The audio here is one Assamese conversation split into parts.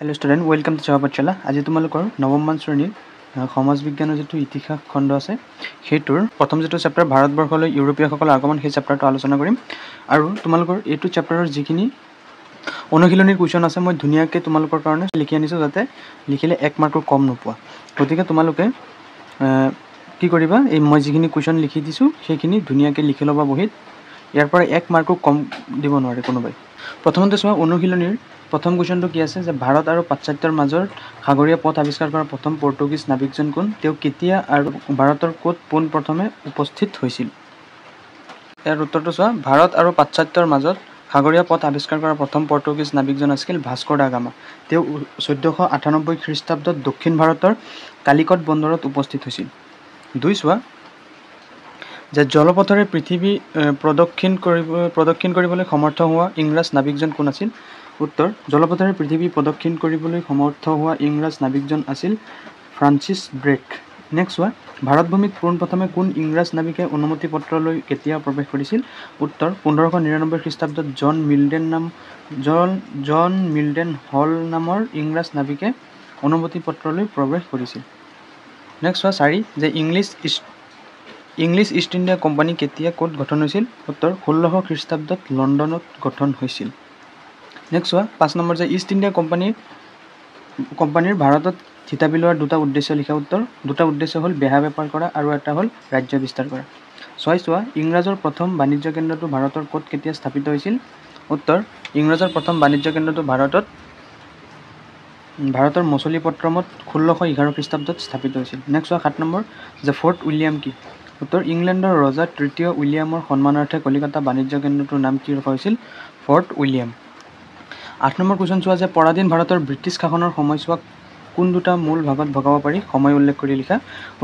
हेलो स्टूडेंट वेलकम टू पाठशाला। आज तुम्हारे नवम मान श्रेणी समाज विज्ञान जो इतिहास खंड आछे सेटुर प्रथम जो चैप्टार भारतवर्षल यूरोपीय आगमन से चैप्टार आलोचना करिम और तुम्हारे ये चैप्टार जिखिनि अनुशीलनी कुएशन आछे मैं धुनियाके तुम्हारे कारण लिखि आनिছো जाते लिखिले 1 मार्कर कम नोपोৱা। गतिके तुम्हारे कि करिबा এই মই जिखिनि कुएशन लिखि दिছো सेखिनि धुनियाके लिखि लबा बहित यार पर 1 मार्कर कम দিব নোৱাৰে কোনোবাই। प्रथमते चोৱা अनुशीलनीर प्रथम कुएशन कि आछे जे भारत और पाश्चात्यर मजर सागरीय पथ आविष्कार কৰা प्रथम पर्तुगीज नाविकजन कोन तेও केতিয়া और भारतर कोत पोन प्रथमे उपस्थित হৈছিল। यार उत्तरটো चोৱা भारत और पाश्चात्यर मजर सागरीय पथ आविष्कार কৰা प्रथम पर्तुगीज नाविकजन আছিল ভাস্কো ডা গামা। তেও 1498 খ্ৰীষ্টাব্দত दक्षिण भारतर कालिकट बंदरत उपस्थित হৈছিল। দুই চোৱা যে জলপথৰে পৃথিৱী প্ৰদক্ষিণ কৰিবলৈ সমৰ্থ হোৱা ইংৰাজ নাবিকজন কোন আছিল। उत्तर জলপথৰে পৃথিৱী প্ৰদক্ষিণ কৰিবলৈ সমৰ্থ হোৱা ইংৰাজ নাবিকজন আছিল ফ্ৰান্সিছ ব্ৰেক। নেক্সট চোৱা ভাৰতভূমিত পোনপ্ৰথমে কোন ইংৰাজ নাবিকে অনুমতি পত্ৰ লৈ কেতিয়া প্ৰৱেশ কৰিছিল। उत्तर 1599 খ্ৰীষ্টাব্দত জন মিল্ডেন হল নামৰ ইংৰাজ নাবিকে অনুমতি পত্ৰ লৈ প্ৰৱেশ কৰিছিল। নেক্সট চোৱা 4 যে ইংলিছ ইষ্ট ইণ্ডিয়া কোম্পানী কেতিয়া ক'ত গঠন হৈছিল। उत्तर 1600 খ্ৰীষ্টাব্দত লণ্ডনত গঠন হৈছিল। नेक्स्ट हुआ 5 नम्बर जे ईस्ट इंडिया कोम्पानीर भारतत थितापि लोৱাৰ দুটা উদ্দেশ্য লিখা। उत्तर দুটা উদ্দেশ্য হল বেহা বেপাৰ কৰা আৰু এটা হল ৰাজ্য বিস্তাৰ কৰা। 6 চোৱা ইংৰাজৰ প্ৰথম বাণিজ্য কেন্দ্ৰটো ভাৰতৰ ক'ত কেতিয়া স্থাপিত হৈছিল। उत्तर ইংৰাজৰ প্ৰথম বাণিজ্য কেন্দ্ৰটো ভাৰতৰ মছলিপট্টমত 1611 খ্ৰীষ্টাব্দত স্থাপিত হৈছিল। নেক্সট চোৱা 7 নম্বৰ যে ফৰ্ট উইলিয়াম কি। उत्तर ইংলেণ্ডৰ ৰজা তৃতীয় উইলিয়ামৰ সন্মানাৰ্থে কলিকতা বাণিজ্য কেন্দ্ৰটোৰ নাম কি ৰখা হৈছিল। Fort William. 8 নম্বৰ কুৱেশ্যন চোৱা যে পৰাধীন ভাৰতৰ ব্ৰিটিছ শাসনৰ সময়ছোৱাক কোন দুটা মূল ভাগত ভগাব পাৰি সময় উল্লেখ কৰি লিখা।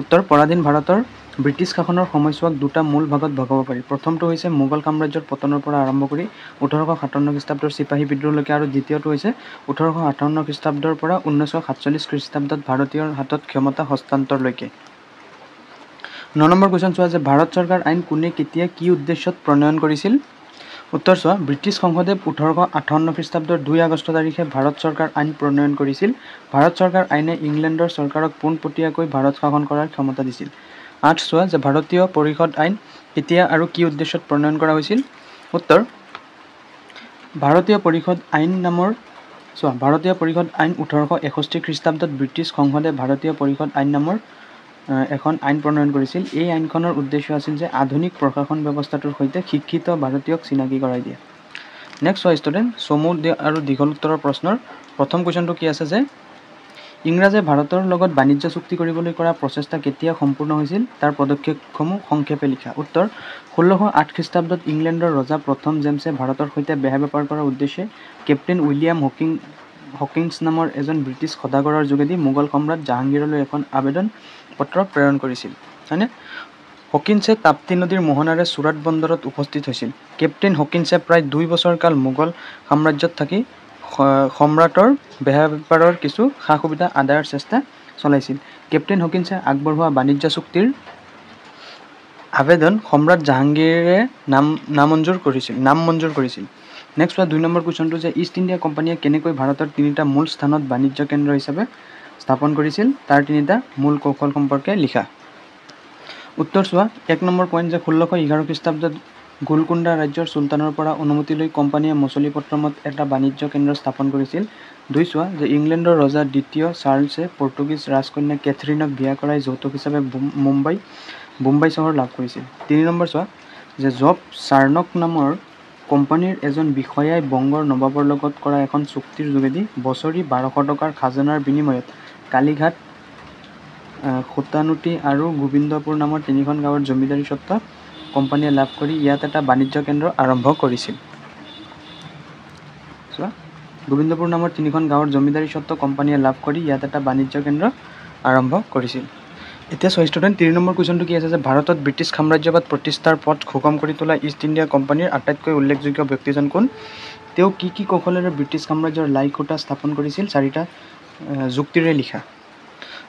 उत्तर পৰাধীন ভাৰতৰ ব্ৰিটিছ শাসনৰ সময়ছোৱাক দুটা মূল ভাগত ভগাব পাৰি। প্ৰথমটো হৈছে মোগল সাম্ৰাজ্যৰ পতনৰ পৰা আৰম্ভ কৰি 1857 খ্ৰীষ্টাব্দৰ চিপাহী বিদ্ৰোহলৈকে আৰু দ্বিতীয়টো হৈছে 1858 খ্ৰীষ্টাব্দৰ পৰা 1947 খ্ৰীষ্টাব্দত ভাৰতীয়ৰ হাতত ক্ষমতা হস্তান্তৰলৈকে। 9 নম্বৰ কুৱেশ্যন চোৱা যে ভাৰত চৰকাৰ আইন কোনে কেতিয়া কি উদ্দেশ্যত প্ৰণয়ন কৰিছিল। उत्तर চোৱা ব্ৰিটিছ সংসদে 1858 খ্ৰীষ্টাব্দৰ 2 আগষ্ট তাৰিখে ভাৰত চৰকাৰ আইন প্ৰণয়ন কৰিছিল। ভাৰত চৰকাৰ আইনে ইংলেণ্ডৰ চৰকাৰক পোনপটীয়াকৈ ভাৰত শাসন কৰাৰ ক্ষমতা দিছিল। 8 চোৱা যে ভাৰতীয় পৰিষদ আইন কেতিয়া আৰু কি উদ্দেশ্যত প্ৰণয়ন কৰা হৈছিল। उत्तर ভাৰতীয় পৰিষদ আইন 1861 খ্ৰীষ্টাব্দত ব্ৰিটিছ সংসদে ভাৰতীয় পৰিষদ আইন নামৰ এখন আইন প্ৰণয়ন কৰিছিল। এই আইনখনৰ উদ্দেশ্য আছিল যে আধুনিক প্ৰশাসন ব্যৱস্থাটোৰ সৈতে শিক্ষিত ভাৰতীয়ক চিনাকি কৰাই দিয়া। নেক্সট চোৱা ষ্টুডেণ্ট চমু আৰু দীঘল উত্তৰৰ প্ৰশ্নৰ প্ৰথম কুৱেশ্যনটো কি আছে যে ইংৰাজে ভাৰতৰ লগত বাণিজ্য চুক্তি কৰিবলৈ কৰা প্ৰচেষ্টা কেতিয়া সম্পূৰ্ণ হৈছিল তাৰ পদক্ষেপসমূহ সংক্ষেপে লিখা। उत्तर 1608 খ্ৰীষ্টাব্দত ইংলেণ্ডৰ ৰজা প্ৰথম জেমছে ভাৰতৰ সৈতে বেহা বেপাৰ কৰাৰ উদ্দেশ্যে কেপ্টেইন উইলিয়াম হকিংছ নামৰ এজন ব্ৰিটিছ সদাগৰৰ যোগেদি মোগল সম্ৰাট জাহাংগীৰলৈ এখন আবেদন পত্ৰ প্ৰেৰণ কৰিছিল। হয়নে। হকিন্সে তাপ্তি নদীৰ মোহনাৰে চুৰাট বন্দৰত উপস্থিত হৈছিল। কেপ্টেইন হকিন্সে প্ৰায় 2 বছৰ কাল মোগল সাম্ৰাজ্যত থাকি সম্ৰাটৰ বেহা বেপাৰৰ কিছু সা সুবিধা আদায়ৰ চেষ্টা চলাইছিল। কেপ্টেইন হকিন্সে আগবঢ়োৱা বাণিজ্য চুক্তিৰ আবেদন সম্ৰাট জাহাংগীৰে নামঞ্জুৰ কৰিছিল। নেক্সট চোৱা 2 নম্বৰ কুৱেশ্যনটো যে ইষ্ট ইণ্ডিয়া কোম্পানীয়ে কেনেকৈ ভাৰতৰ 3টা মূল স্থানত বাণিজ্য কেন্দ্ৰ হিচাপে স্থাপন কৰিছিল তাৰ 3টা মূল কৌশল সম্পৰ্কে লিখা। उत्तर চোৱা 1 নম্বৰ পইণ্ট যে 1611 খ্ৰীষ্টাব্দত গোলকুণ্ডা ৰাজ্যৰ চুলতানৰ পৰা অনুমতি লৈ কোম্পানীয়ে মছলিপট্টমত এটা বাণিজ্য কেন্দ্ৰ স্থাপন কৰিছিল। 2 চোৱা যে ইংলেণ্ডৰ ৰজা দ্বিতীয় চাৰ্লছে পৰ্তুগীজ ৰাজকন্যা কেথৰিনক বিয়া কৰাই যৌতুক হিচাপে বোম্বাই চহৰ লাভ কৰিছিল। 3 নম্বৰ চোৱা যে জব চাৰ্নক নামৰ কোম্পানীৰ এজন বিষয়াই বংগৰ নবাবৰ লগত কৰা এখন চুক্তিৰ যোগেদি বছৰি 1200 টকাৰ খাজানাৰ বিনিময়ত কালীঘাট খুটানুটি আৰু গোবিন্দপুৰ নামৰ 3খন গাঁৱৰ জমিদাৰী স্বত্ব কোম্পানীয়ে লাভ কৰি ইয়াত এটা বাণিজ্য কেন্দ্ৰ আৰম্ভ কৰিছিল। গোবিন্দপুৰ নামৰ 3খন গাঁৱৰ জমিদাৰী স্বত্ব কোম্পানীয়ে লাভ কৰি ইয়াত এটা বাণিজ্য কেন্দ্ৰ আৰম্ভ কৰিছিল। এতিয়া চোৱা ষ্টুডেণ্ট 3 নম্বৰ কুৱেশ্যনটো কি আছে যে ভাৰতত ব্ৰিটিছ সাম্ৰাজ্যবাদ প্ৰতিষ্ঠাৰ পথ সুগম কৰি তোলা ইষ্ট ইণ্ডিয়া কোম্পানীৰ আটাইতকৈ উল্লেখযোগ্য ব্যক্তিজন কোন। তেওঁ কি কৌশলেৰে ব্ৰিটিছ সাম্ৰাজ্যৰ লাই খুঁটা স্থাপন কৰিছিল 4টা যুক্তিৰে লিখা।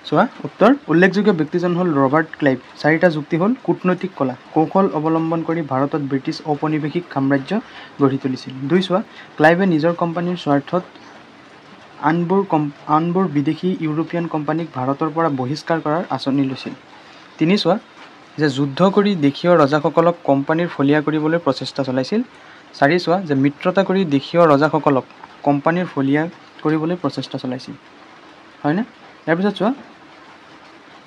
চোৱা उत्तर উল্লেখযোগ্য ব্যক্তিজন হ'ল ৰবাৰ্ট ক্লাইভ। 4টা যুক্তি হ'ল কূটনৈতিক কলা কৌশল অৱলম্বন কৰি ভাৰতত ব্ৰিটিছ ঔপনিৱেশিক সাম্ৰাজ্য গঢ়ি তুলিছিল। 2 চোৱা ক্লাইভে নিজৰ কোম্পানীৰ স্বাৰ্থত আনবোৰ বিদেশী ইউৰোপীয়ান কোম্পানীক ভাৰতৰ পৰা বহিষ্কাৰ কৰাৰ আঁচনি লৈছিল। 3 চোৱা যে যুদ্ধ কৰি দেশীয় ৰজাসকলক কোম্পানীৰ ফলীয়া কৰিবলৈ প্ৰচেষ্টা চলাইছিল। 4 চোৱা যে মিত্ৰতা কৰি দেশীয় ৰজাসকলক কোম্পানীৰ ফলীয়া কৰিবলৈ প্ৰচেষ্টা চলাইছিল, হয়নে? ইয়াৰ পিছত চোৱা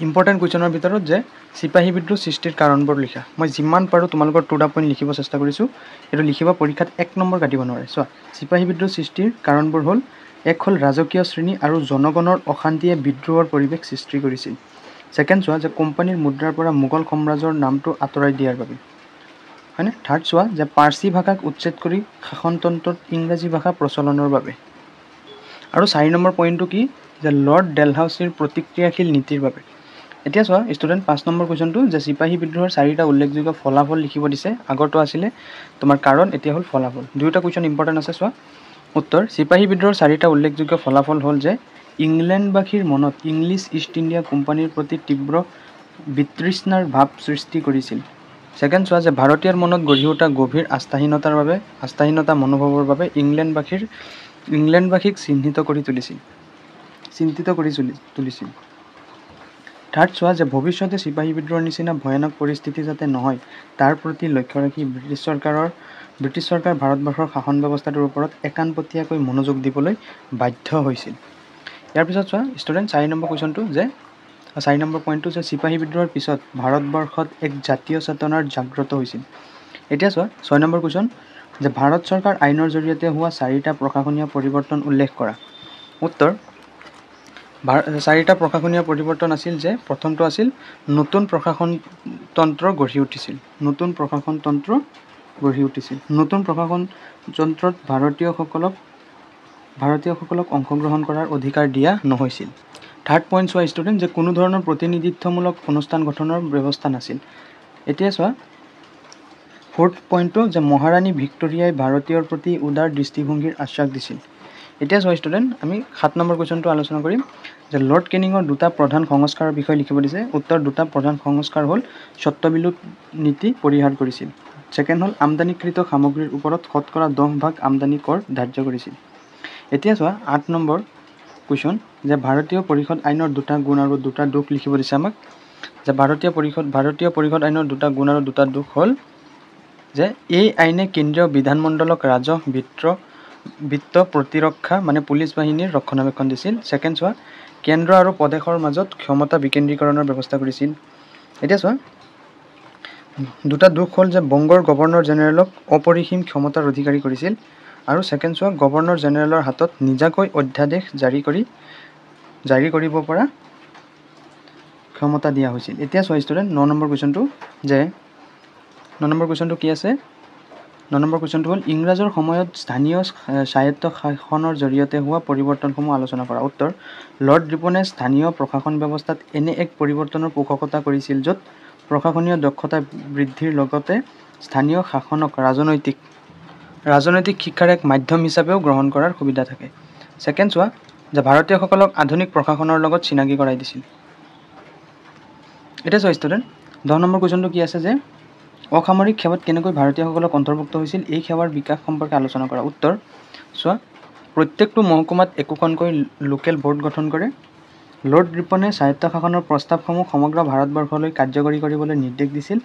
ইম্পৰ্টেণ্ট কুৱেশ্যনৰ ভিতৰত যে চিপাহী বিদ্ৰোহ সৃষ্টিৰ কাৰণবোৰ লিখা। মই যিমান পাৰোঁ তোমালোকৰ 2টা পইণ্ট লিখিব চেষ্টা কৰিছোঁ। এইটো লিখিব, পৰীক্ষাত 1 নম্বৰ কাটিব নোৱাৰে। চোৱা চিপাহী বিদ্ৰোহ সৃষ্টিৰ কাৰণবোৰ হ'ল, এক হ'ল ৰাজকীয় শ্ৰেণী আৰু জনগণৰ অশান্তিয়ে বিদ্ৰোহৰ পৰিৱেশ সৃষ্টি কৰিছিল। ছেকেণ্ড চোৱা যে কোম্পানীৰ মুদ্ৰাৰ পৰা মোগল সাম্ৰাজ্যৰ নামটো আঁতৰাই দিয়াৰ বাবে, হয়নে? থাৰ্ড চোৱা যে পাৰ্চী ভাষাক উচ্ছেদ কৰি শাসনতন্ত্ৰত ইংৰাজী ভাষা প্ৰচলনৰ বাবে। আৰু 4 নম্বৰ পইণ্টটো কি, যে লৰ্ড ডেলহাউছিৰ প্ৰতিক্ৰিয়াশীল নীতিৰ বাবে। এতিয়া চোৱা ষ্টুডেণ্ট 5 নম্বৰ কুৱেশ্যনটো যে চিপাহী বিদ্ৰোহৰ 4টা উল্লেখযোগ্য ফলাফল লিখিব দিছে। আগৰটো আছিলে তোমাৰ কাৰণ, এতিয়া হ'ল ফলাফল। 2টা কুৱেশ্যন ইম্পৰ্টেণ্ট আছে। চোৱা উত্তৰ, চিপাহী বিদ্ৰোহৰ 4টা উল্লেখযোগ্য ফলাফল হ'ল যে ইংলেণ্ডবাসীৰ মনত ইংলিছ ইষ্ট ইণ্ডিয়া কোম্পানীৰ প্ৰতি তীব্ৰ বিতৃষ্ণাৰ ভাৱ সৃষ্টি কৰিছিল। ছেকেণ্ড চোৱা যে ভাৰতীয়ৰ মনত গঢ়ি উঠা গভীৰ আস্থাহীনতা মনোভাৱৰ বাবে ইংলেণ্ডবাসীক চিন্তিত কৰি তুলিছিল। থাৰ্ড চোৱা যে ভৱিষ্যতে চিপাহী বিদ্ৰোহৰ নিচিনা ভয়ানক পৰিস্থিতি যাতে নহয় তাৰ প্ৰতি লক্ষ্য ৰাখি ব্ৰিটিছ চৰকাৰ ভাৰতবৰ্ষৰ শাসন ব্যৱস্থাটোৰ ওপৰত একাণপতীয়াকৈ মনোযোগ দিবলৈ বাধ্য হৈছিল। ইয়াৰ পিছত চোৱা ষ্টুডেণ্ট 4 নম্বৰ কুৱেশ্যনটো যে 4 নম্বৰ পইণ্টটো যে চিপাহী বিদ্ৰোহৰ পিছত ভাৰতবৰ্ষত এক জাতীয় চেতনাৰ জাগ্ৰত হৈছিল। এতিয়া চোৱা 6 নম্বৰ কুৱেশ্যন যে ভাৰত চৰকাৰ আইনৰ জৰিয়তে হোৱা 4টা প্ৰশাসনীয় পৰিৱৰ্তন উল্লেখ কৰা। উত্তৰ, 4টা প্ৰশাসনীয় পৰিৱৰ্তন আছিল যে প্ৰথমটো আছিল নতুন প্ৰশাসনতন্ত্ৰ গঢ়ি উঠিছিল। নতুন প্ৰশাসনতন্ত্ৰত ভাৰতীয়সকলক অংশগ্ৰহণ কৰাৰ অধিকাৰ দিয়া নহৈছিল। থাৰ্ড পইণ্ট চোৱা ষ্টুডেণ্ট যে কোনো ধৰণৰ প্ৰতিনিধিত্বমূলক অনুষ্ঠান গঠনৰ ব্যৱস্থা নাছিল। এতিয়া চোৱা 4th পইণ্টটো যে মহাৰাণী ভিক্টৰিয়াই ভাৰতীয়ৰ প্ৰতি উদাৰ দৃষ্টিভংগীৰ আশ্বাস দিছিল। এতিয়া চোৱা ষ্টুডেণ্ট আমি 7 নম্বৰ কুৱেশ্যনটো আলোচনা কৰিম যে লৰ্ড কেনিঙৰ 2টা প্ৰধান সংস্কাৰৰ বিষয়ে লিখিব দিছে। উত্তৰ, 2টা প্ৰধান সংস্কাৰ হ'ল স্বত্ববিলোপ নীতি পৰিহাৰ কৰিছিল। ছেকেণ্ড হ'ল আমদানিকৃত সামগ্ৰীৰ ওপৰত শতকৰা 10% আমদানি কৰ ধাৰ্য কৰিছিল। এতিয়া চোৱা 8 নম্বৰ কুৱেশ্যন যে ভাৰতীয় পৰিষদ আইনৰ 2টা গুণ আৰু 2টা দোষ লিখিব দিছে আমাক। যে ভাৰতীয় পৰিষদ আইনৰ 2টা গুণ আৰু 2টা দোষ হ'ল যে এই আইনে কেন্দ্ৰীয় বিধানমণ্ডলক ৰাজহ, বিত্ত, প্ৰতিৰক্ষা মানে পুলিচ বাহিনীৰ ৰক্ষণাবেক্ষণ দিছিল। ছেকেণ্ড চোৱা কেন্দ্ৰ আৰু প্ৰদেশৰ মাজত ক্ষমতা বিকেন্দ্ৰীকৰণৰ ব্যৱস্থা কৰিছিল। এতিয়া চোৱা 2টা দোষ হ'ল যে বংগৰ গভৰ্ণৰ জেনেৰেলক অপৰিসীম ক্ষমতাৰ অধিকাৰী কৰিছিল। আৰু ছেকেণ্ড চোৱা গভৰ্ণৰ জেনেৰেলৰ হাতত নিজাকৈ অধ্যাদেশ জাৰি কৰিব পৰা ক্ষমতা দিয়া হৈছিল। এতিয়া চোৱা ষ্টুডেণ্ট 9 নম্বৰ কুৱেশ্যনটো যে 9 নম্বৰ কুৱেশ্যনটো কি আছে? 9 নম্বৰ কুৱেশ্যনটো হ'ল ইংৰাজৰ সময়ত স্থানীয় স্বায়ত্ত শাসনৰ জৰিয়তে হোৱা পৰিৱৰ্তনসমূহ আলোচনা কৰা। উত্তৰ, লৰ্ড ৰিপনে স্থানীয় প্ৰশাসন ব্যৱস্থাত এনে এক পৰিৱৰ্তনৰ পোষকতা কৰিছিল য'ত প্ৰশাসনীয় দক্ষতা বৃদ্ধিৰ লগতে স্থানীয় শাসনক ৰাজনৈতিক শিক্ষাৰ এক মাধ্যম হিচাপেও গ্ৰহণ কৰাৰ সুবিধা থাকে। ছেকেণ্ড চোৱা যে ভাৰতীয়সকলক আধুনিক প্ৰশাসনৰ লগত চিনাকি কৰাই দিছিল। এতিয়া চোৱা ষ্টুডেণ্ট 10 নম্বৰ কুৱেশ্যনটো কি আছে যে অসামৰিক সেৱাত কেনেকৈ ভাৰতীয়সকলক অন্তৰ্ভুক্ত হৈছিল এই সেৱাৰ বিকাশ সম্পৰ্কে আলোচনা কৰা। উত্তৰ চোৱা প্ৰত্যেকটো মহকুমাত একোখনকৈ লোকেল বোৰ্ড গঠন কৰে। লৰ্ড ৰিপনে স্বায়ত্ত শাসনৰ প্ৰস্তাৱসমূহ সমগ্ৰ ভাৰতবৰ্ষলৈ কাৰ্যকৰী কৰিবলৈ নিৰ্দেশ দিছিল।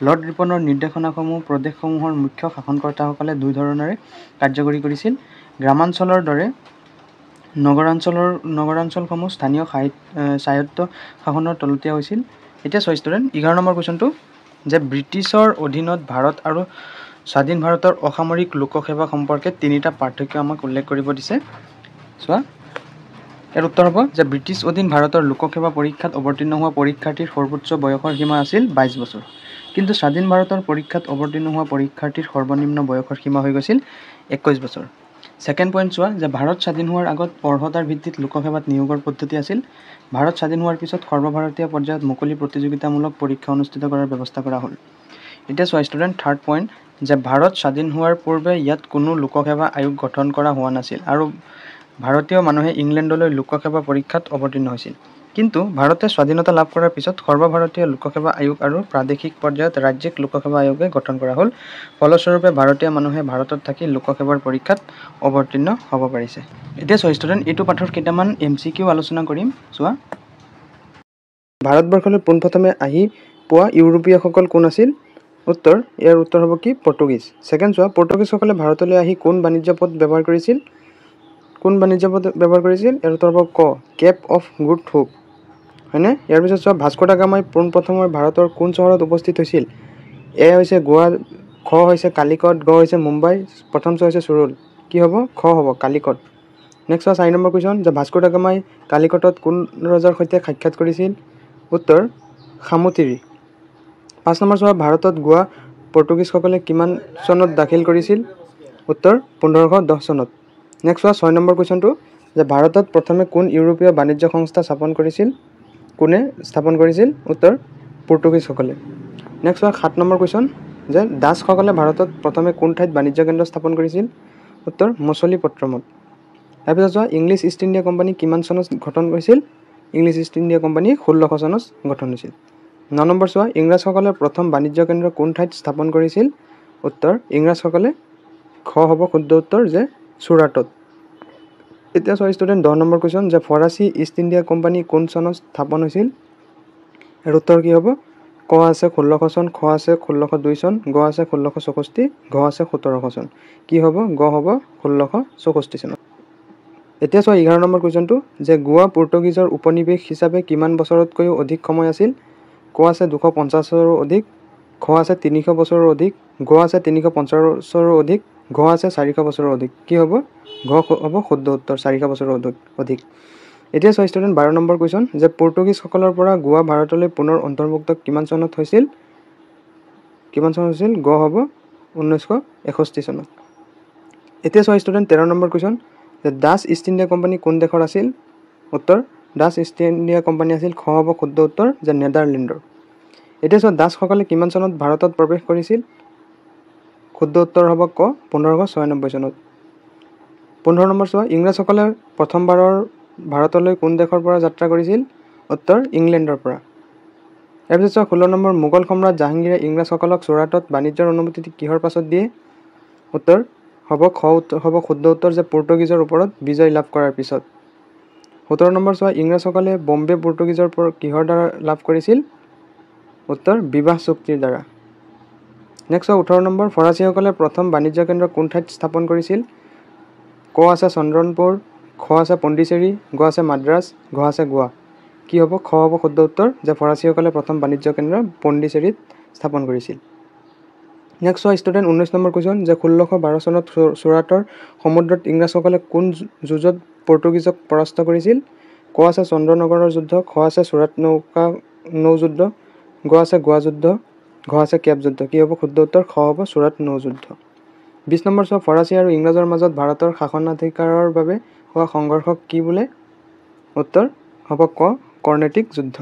লৰ্ড ৰিপনৰ নিৰ্দেশনাসমূহ প্ৰদেশসমূহৰ মুখ্য শাসনকৰ্তাসকলে 2 ধৰণেৰে কাৰ্যকৰী কৰিছিল। গ্ৰামাঞ্চলৰ দৰে নগৰাঞ্চলসমূহ স্থানীয় স্বায়ত্ত শাসনৰ তলতীয়া হৈছিল। এতিয়া চোৱা ষ্টুডেণ্ট 11 নম্বৰ কুৱেশ্যনটো যে ব্ৰিটিছৰ অধীনত ভাৰত আৰু স্বাধীন ভাৰতৰ অসামৰিক লোকসেৱা সম্পৰ্কে 3টা পাৰ্থক্য আমাক উল্লেখ কৰিব দিছে। চোৱা ইয়াৰ উত্তৰ হ'ব যে ব্ৰিটিছ অধীন ভাৰতৰ লোকসেৱা পৰীক্ষাত অৱতীৰ্ণ হোৱা পৰীক্ষাৰ্থীৰ সৰ্বোচ্চ বয়সৰ সীমা আছিল 22 বছৰ। কিন্তু স্বাধীন ভাৰতৰ পৰীক্ষাত অৱতীৰ্ণ হোৱা পৰীক্ষাৰ্থীৰ সৰ্বনিম্ন বয়সৰ সীমা হৈ গৈছিল 21 বছৰ। ছেকেণ্ড পইণ্ট চোৱা যে ভাৰত স্বাধীন হোৱাৰ আগত অৰ্হতাৰ ভিত্তিত লোকসেৱাত নিয়োগৰ পদ্ধতি আছিল। ভাৰত স্বাধীন হোৱাৰ পিছত সৰ্বভাৰতীয় পৰ্যায়ত মুকলি প্ৰতিযোগিতামূলক পৰীক্ষা অনুষ্ঠিত কৰাৰ ব্যৱস্থা কৰা হ'ল। এতিয়া চোৱা ষ্টুডেণ্ট থাৰ্ড পইণ্ট যে ভাৰত স্বাধীন হোৱাৰ পূৰ্বে ইয়াত কোনো লোকসেৱা আয়োগ গঠন কৰা হোৱা নাছিল আৰু ভাৰতীয় মানুহে ইংলেণ্ডলৈ লোকসেৱা পৰীক্ষাত অৱতীৰ্ণ হৈছিল। কিন্তু ভাৰতে স্বাধীনতা লাভ কৰাৰ পিছত সৰ্বভাৰতীয় লোকসেৱা আয়োগ আৰু প্ৰাদেশিক পৰ্যায়ত ৰাজ্যিক লোকসেৱা আয়োগে গঠন কৰা হ'ল। ফলস্বৰূপে ভাৰতীয় মানুহে ভাৰতত থাকি লোকসেৱাৰ পৰীক্ষাত অৱতীৰ্ণ হ'ব পাৰিছে। এতিয়া চোৱা ষ্টুডেণ্ট, এইটো পাঠৰ কেইটামান MCQ আলোচনা কৰিম। চোৱা, ভাৰতবৰ্ষলৈ পোনপ্ৰথমে আহি পোৱা ইউৰোপীয়সকল কোন আছিল? উত্তৰ, ইয়াৰ উত্তৰ হ'ব কি? পৰ্তুগীজ। ছেকেণ্ড চোৱা, পৰ্তুগীজসকলে ভাৰতলৈ আহি কোন বাণিজ্য পথ ব্যৱহাৰ কৰিছিল? কোন বাণিজ্য পথ ব্যৱহাৰ কৰিছিল? ইয়াৰ উত্তৰ হ'ব ক, কেপ অফ গুড হোপ, হয়নে? ইয়াৰ পিছত চোৱা, ভাস্কো দা গামাই পোনপ্ৰথমে ভাৰতৰ কোন চহৰত উপস্থিত হৈছিল? এ হৈছে গোৱা, খ হৈছে কালিকট, গ হৈছে মুম্বাই, প্ৰথম চ হৈছে চুৰুল। কি হ'ব? খ হ'ব, কালিকট। নেক্সট চোৱা 4 নম্বৰ কুৱেশ্যন, যে ভাস্কো দা গামাই কালিকটত কোন ৰজাৰ সৈতে সাক্ষাৎ কৰিছিল? উত্তৰ, সামুতিৰি। 5 নম্বৰ চোৱা, ভাৰতত গোৱা পৰ্তুগীজসকলে কিমান চনত দাখিল কৰিছিল? উত্তৰ, 1510 চনত। নেক্সট চোৱা 6 নম্বৰ কুৱেশ্যনটো, যে ভাৰতত প্ৰথমে কোন ইউৰোপীয় বাণিজ্য সংস্থা স্থাপন কৰিছিল? কোনে স্থাপন কৰিছিল? উত্তৰ, পৰ্তুগীজসকলে। নেক্সট চোৱা 7 নম্বৰ কুৱেশ্যন, যে ডাচসকলে ভাৰতত প্ৰথমে কোন ঠাইত বাণিজ্য কেন্দ্ৰ স্থাপন কৰিছিল? উত্তৰ, মছলিপট্টমত। তাৰপিছত চোৱা, ইংলিছ ইষ্ট ইণ্ডিয়া কোম্পানী কিমান চনত গঠন কৰিছিল? ইংলিছ ইষ্ট ইণ্ডিয়া কোম্পানী 1600 চনত গঠন হৈছিল। 9 নম্বৰ চোৱা, ইংৰাজসকলে প্ৰথম বাণিজ্য কেন্দ্ৰ কোন ঠাইত স্থাপন কৰিছিল? উত্তৰ, ইংৰাজসকলে, খ হ'ব শুদ্ধ উত্তৰ, যে চুৰাটত। এতিয়া চোৱা ষ্টুডেণ্ট 10 নম্বৰ কুৱেশ্যন, যে ফৰাচী ইষ্ট ইণ্ডিয়া কোম্পানী কোন চনত স্থাপন হৈছিল? ইয়াৰ উত্তৰ কি হ'ব? ক আছে 1600 চন, খ আছে 1602 চন, গ আছে 1664, ঘ আছে 1700 চন। কি হ'ব? গ হ'ব 1664 চনত। এতিয়া চোৱা 11 নম্বৰ কুৱেশ্যনটো, যে গোৱা পৰ্তুগীজৰ উপনিৱেশ হিচাপে কিমান বছৰতকৈও অধিক সময় আছিল? ক আছে 250 বছৰো অধিক, খ আছে 300 বছৰো অধিক, গ আছে 350 বছৰো অধিক, ঘ আছে 400 বছৰো অধিক। কি হ'ব? ঘ হ'ব শুদ্ধ উত্তৰ, 400 বছৰো অধিক। এতিয়া চোৱা ষ্টুডেণ্ট 12 নম্বৰ কুৱেশ্যন, যে পৰ্তুগীজসকলৰ পৰা গোৱা ভাৰতলৈ পুনৰ অন্তৰ্ভুক্ত কিমান চনত হৈছিল? কিমান চনত হৈছিল? গ হ'ব 1961 চনত। এতিয়া চোৱা ষ্টুডেণ্ট 13 নম্বৰ কুৱেশ্যন, যে ডাচ ইষ্ট ইণ্ডিয়া কোম্পানী কোন দেশৰ আছিল? উত্তৰ, ডাচ ইষ্ট ইণ্ডিয়া কোম্পানী আছিল, খ হ'ব শুদ্ধ উত্তৰ, যে নেদাৰলেণ্ডৰ। এতিয়া চোৱা, ডাচসকলে কিমান চনত ভাৰতত প্ৰৱেশ কৰিছিল? শুদ্ধ উত্তৰ হ'ব ক, 1596 চনত। 15 নম্বৰ চোৱা, ইংৰাজসকলে প্ৰথমবাৰৰ ভাৰতলৈ কোন দেশৰ পৰা যাত্ৰা কৰিছিল? উত্তৰ, ইংলেণ্ডৰ পৰা। ইয়াৰ পিছত চোৱা 16 নম্বৰ, মোগল সম্ৰাট জাহাংগীৰে ইংৰাজসকলক চুৰাটত বাণিজ্যৰ অনুমতি কিহৰ পাছত দিয়ে? উত্তৰ হ'ব খ হ'ব শুদ্ধ উত্তৰ, যে পৰ্তুগীজৰ ওপৰত বিজয় লাভ কৰাৰ পিছত। 17 নম্বৰ চোৱা, ইংৰাজসকলে বম্বে পৰ্তুগীজৰ পৰা কিহৰ দ্বাৰা লাভ কৰিছিল? উত্তৰ, বিবাহ চুক্তিৰ দ্বাৰা। নেক্সট 18 নম্বৰ, ফৰাচীসকলে প্ৰথম বাণিজ্য কেন্দ্ৰ কোন ঠাইত স্থাপন কৰিছিল? ক আছে চন্দ্ৰনপুৰ, খ আছে পণ্ডিচেৰী, গ আছে মাদ্ৰাজ, ঘ আছে গোৱা। কি হ'ব? খ হ'ব শুদ্ধ উত্তৰ, যে ফৰাচীসকলে প্ৰথম বাণিজ্য কেন্দ্ৰ পণ্ডিচেৰীত স্থাপন কৰিছিল। নেক্সট চোৱা ষ্টুডেণ্ট 19 নম্বৰ কুৱেশ্যন, যে 1612 চনত চুৰাটৰ সমুদ্ৰত ইংৰাজসকলে কোন যুঁজত পৰ্তুগীজক পৰাস্ত কৰিছিল? ক আছে চন্দ্ৰনগৰৰ যুদ্ধ, খ আছে চুৰাট নৌযুদ্ধ, গ আছে গোৱা যুদ্ধ, ঘ আছে কেপ যুদ্ধ। কি হ'ব শুদ্ধ উত্তৰ? খ হ'ব চুৰাট নৌযুদ্ধ। 20 নম্বৰ চোৱা, ফৰাচী আৰু ইংৰাজৰ মাজত ভাৰতৰ শাসনাধিকাৰৰ বাবে হোৱা সংঘৰ্ষক কি বোলে? উত্তৰ হ'ব ক, কৰ্ণেটিক যুদ্ধ।